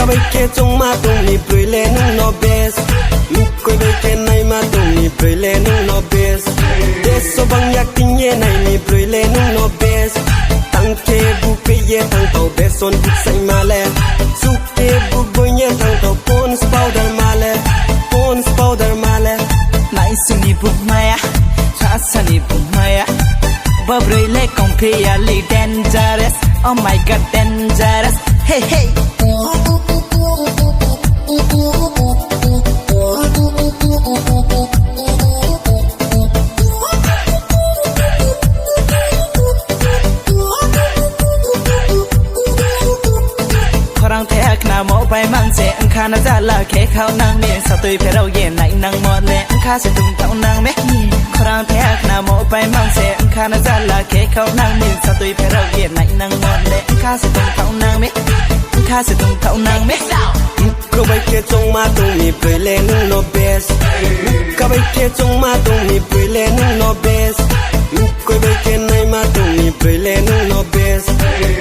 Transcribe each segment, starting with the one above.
bay kia trong ma tung ni bơi lên nó best coi bay kia này ma tung ni bơi lên nó best để số băng yak tin ye này ni bơi lên nó best tăng ke bu pe ye tăng tàu best son buk say ma le su ke bu boy ye tăng tàu pons powder ma le nai suni buk maya cha sani buk maya babroi le completely dangerous oh my god dangerous hey hey Korang thek na mo bay mang se ang kha na za la ke khao nang me sa tui phe rau ye nai nang mo le ang kha se tung tao nang me Korang thek na mo bay mang se ang kha na za la ke khao nang me sa tui phe rau ye nai nang mo le ang kha se tung tao nang me ang kha se tung tao nang me cô bay kia trong ma tung ni bơi lên nó best cô bay kia trong ma tung ni bơi lên nó best coi bay kia này ma tung ni bơi lên nó best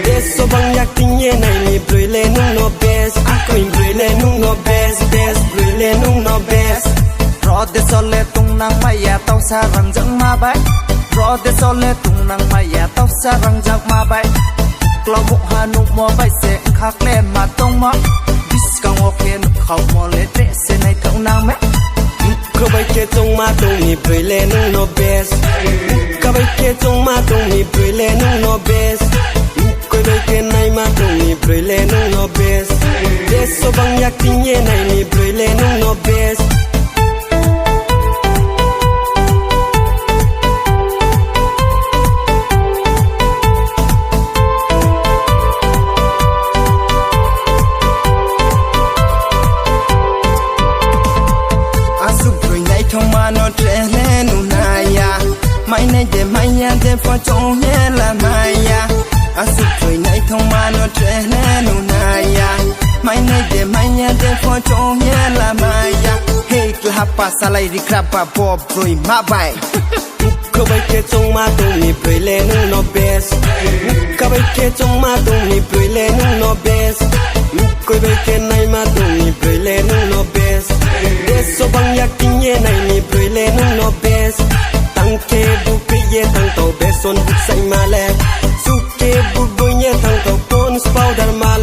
để số băng yak tin ye này ni bơi lên nó best coi bơi lên nó best bơi lên nó best ro de sol le tung nang maya tau sa rang jang ma bai ro de sol le tung nang maya tau sa rang jang ma bai klo mu ha nu mo bai se khak le ma tong ma discount okay nu khau mo le tre se nai thau nang me cô bay kia trong ma tung ni bơi lên nó best cô bay kia trong ma tung ni bơi lên nó best coi bay kia này ma tung ni bơi lên nó best để số băng yak tin ye này ni bơi lên nó best no trele nu naya mai nei de maya de for chong ye la maya asu thoi nei thong ma no trele nu naya mai nei de maya de for chong ye la maya hey klap pa salai ri krap pa pop roi ma bai cô bay kia trong ma tung ni bơi lên nó best cô bay kia trong ma tung ni bơi lên nó best coi bay kia này ma tung ni bơi lên nó best để số băng yak tin ye này ni bơi lên nó best tăng ke bu pe ye tăng tàu best son buk say ma le su ke bu boy ye tăng tàu pons powder ma